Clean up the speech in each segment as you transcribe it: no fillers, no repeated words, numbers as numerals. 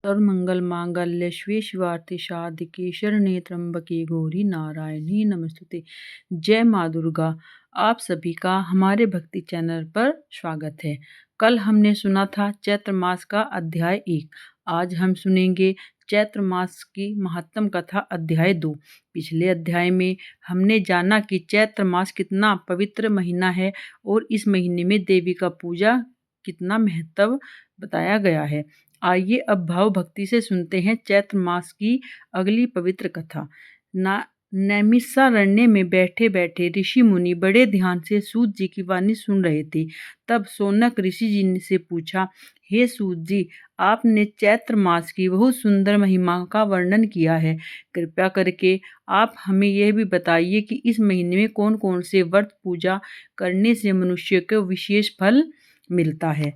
सर्वमंगल मांगल्य शिवे शिवार्थे साधिके शरण्ये त्र्यंबके गौरी नारायणी नमस्तुते। जय माँ दुर्गा। आप सभी का हमारे भक्ति चैनल पर स्वागत है। कल हमने सुना था चैत्र मास का अध्याय 1। आज हम सुनेंगे चैत्र मास की महात्म कथा अध्याय 2। पिछले अध्याय में हमने जाना कि चैत्र मास कितना पवित्र महीना है और इस महीने में देवी का पूजा कितना महत्व बताया गया है। आइए अब भाव भक्ति से सुनते हैं चैत्र मास की अगली पवित्र कथा। नैमिषारण्य में बैठे बैठे ऋषि मुनि बड़े ध्यान से सूत जी की वाणी सुन रहे थे। तब सौनक ऋषि जी से पूछा, हे सूत जी, आपने चैत्र मास की बहुत सुंदर महिमा का वर्णन किया है। कृपया करके आप हमें यह भी बताइए कि इस महीने में कौन कौन से व्रत पूजा करने से मनुष्य को विशेष फल मिलता है।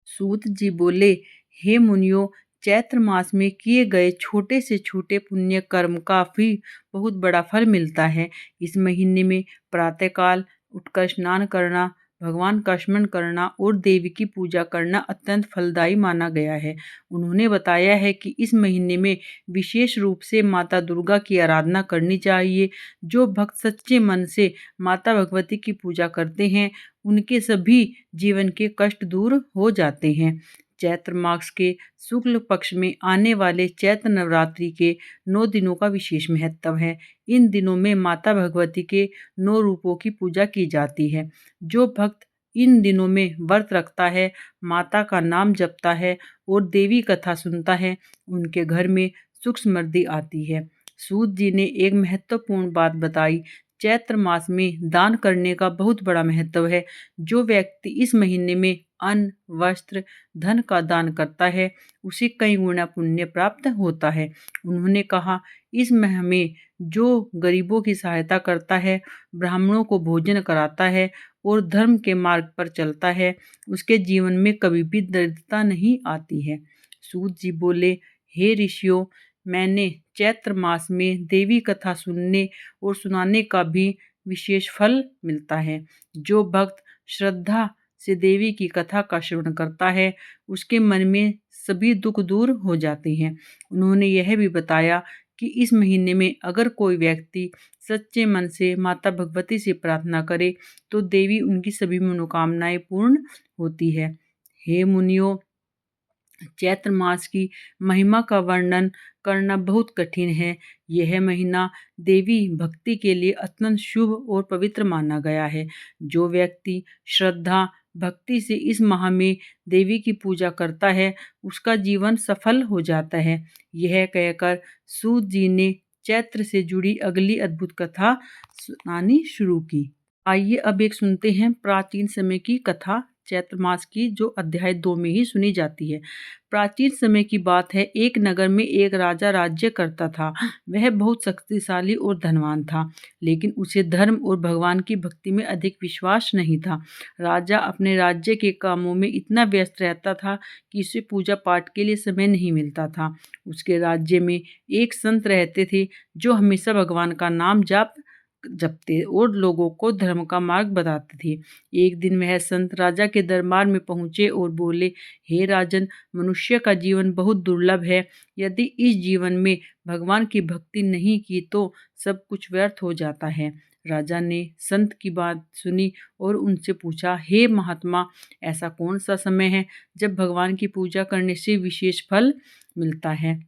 सूत जी बोले, हे मुनियों, चैत्र मास में किए गए छोटे से छोटे पुण्य कर्म का भी बहुत बड़ा फल मिलता है। इस महीने में प्रातःकाल उठकर स्नान करना, भगवान का स्मरण करना और देवी की पूजा करना अत्यंत फलदायी माना गया है। उन्होंने बताया है कि इस महीने में विशेष रूप से माता दुर्गा की आराधना करनी चाहिए। जो भक्त सच्चे मन से माता भगवती की पूजा करते हैं, उनके सभी जीवन के कष्ट दूर हो जाते हैं। चैत्र मास के शुक्ल पक्ष में आने वाले चैत्र नवरात्रि के 9 दिनों का विशेष महत्व है। इन दिनों में माता भगवती के 9 रूपों की पूजा की जाती है। जो भक्त इन दिनों में व्रत रखता है, माता का नाम जपता है और देवी कथा सुनता है, उनके घर में सुख समृद्धि आती है। सूत जी ने एक महत्वपूर्ण बात बताई। चैत्र मास में दान करने का बहुत बड़ा महत्व है। जो व्यक्ति इस महीने में अन्न, वस्त्र, धन का दान करता है, उसे कई गुना पुण्य प्राप्त होता है। उन्होंने कहा, इस माह में जो गरीबों की सहायता करता है, ब्राह्मणों को भोजन कराता है और धर्म के मार्ग पर चलता है, उसके जीवन में कभी भी दरिद्रता नहीं आती है। सूत जी बोले, हे ऋषियों, मैंने चैत्र मास में देवी कथा सुनने और सुनाने का भी विशेष फल मिलता है। जो भक्त श्रद्धा से देवी की कथा का श्रवण करता है, उसके मन में सभी दुख दूर हो जाते हैं। उन्होंने यह भी बताया कि इस महीने में अगर कोई व्यक्ति सच्चे मन से माता भगवती से प्रार्थना करे, तो देवी उनकी सभी मनोकामनाएं पूर्ण होती है। हे मुनियों, चैत्र मास की महिमा का वर्णन करना बहुत कठिन है। यह महीना देवी भक्ति के लिए अत्यंत शुभ और पवित्र माना गया है। जो व्यक्ति श्रद्धा भक्ति से इस माह में देवी की पूजा करता है, उसका जीवन सफल हो जाता है। यह कहकर सूत जी ने चैत्र से जुड़ी अगली अद्भुत कथा सुनानी शुरू की। आइए अब एक सुनते हैं प्राचीन समय की कथा चैत्र मास की, जो अध्याय 2 में ही सुनी जाती है। प्राचीन समय की बात है। एक नगर में एक राजा राज्य करता था। वह बहुत शक्तिशाली और धनवान था, लेकिन उसे धर्म और भगवान की भक्ति में अधिक विश्वास नहीं था। राजा अपने राज्य के कामों में इतना व्यस्त रहता था कि उसे पूजा पाठ के लिए समय नहीं मिलता था। उसके राज्य में एक संत रहते थे, जो हमेशा भगवान का नाम जपते और लोगों को धर्म का मार्ग बताते थे। एक दिन वह संत राजा के दरबार में पहुंचे और बोले, हे राजन, मनुष्य का जीवन बहुत दुर्लभ है। यदि इस जीवन में भगवान की भक्ति नहीं की तो सब कुछ व्यर्थ हो जाता है। राजा ने संत की बात सुनी और उनसे पूछा, हे महात्मा, ऐसा कौन सा समय है जब भगवान की पूजा करने से विशेष फल मिलता है?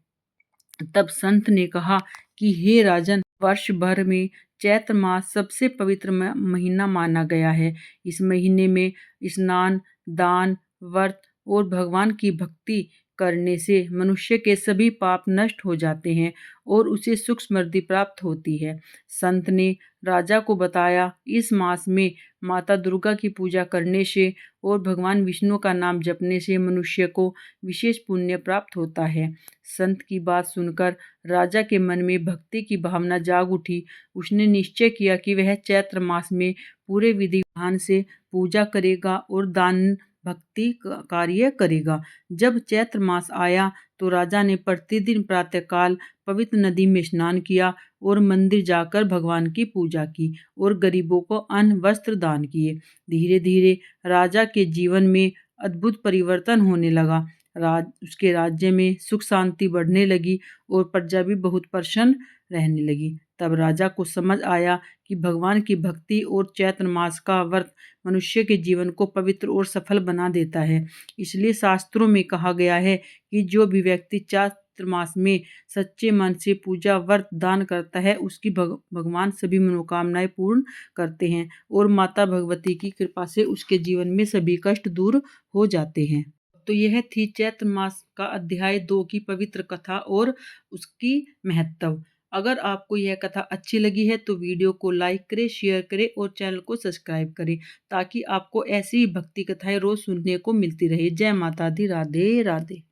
तब संत ने कहा कि हे राजन, वर्ष भर में चैत्र मास सबसे पवित्र महीना माना गया है। इस महीने में स्नान, दान, व्रत और भगवान की भक्ति करने से मनुष्य के सभी पाप नष्ट हो जाते हैं और उसे सुख समृद्धि प्राप्त होती है। संत ने राजा को बताया, इस मास में माता दुर्गा की पूजा करने से और भगवान विष्णु का नाम जपने से मनुष्य को विशेष पुण्य प्राप्त होता है। संत की बात सुनकर राजा के मन में भक्ति की भावना जाग उठी। उसने निश्चय किया कि वह चैत्र मास में पूरे विधि विधान से पूजा करेगा और दान भक्ति कार्य करेगा। जब चैत्र मास आया तो राजा ने प्रतिदिन प्रातःकाल पवित्र नदी में स्नान किया और मंदिर जाकर भगवान की पूजा की और गरीबों को अन्न वस्त्र दान किए। धीरे धीरे राजा के जीवन में अद्भुत परिवर्तन होने लगा। उसके राज्य में सुख शांति बढ़ने लगी और प्रजा भी बहुत प्रसन्न रहने लगी। तब राजा को समझ आया कि भगवान की भक्ति और चैत्र मास का व्रत मनुष्य के जीवन को पवित्र और सफल बना देता है। इसलिए शास्त्रों में कहा गया है कि जो भी व्यक्ति चैत्र मास में सच्चे मन से पूजा व्रत दान करता है उसकी भगवान सभी मनोकामनाएं पूर्ण करते हैं और माता भगवती की कृपा से उसके जीवन में सभी कष्ट दूर हो जाते हैं। तो यह थी चैत्र मास का अध्याय 2 की पवित्र कथा और उसकी महत्व। अगर आपको यह कथा अच्छी लगी है तो वीडियो को लाइक करें, शेयर करें और चैनल को सब्सक्राइब करें ताकि आपको ऐसी भक्ति कथाएं रोज सुनने को मिलती रहे। जय माता दी। राधे राधे।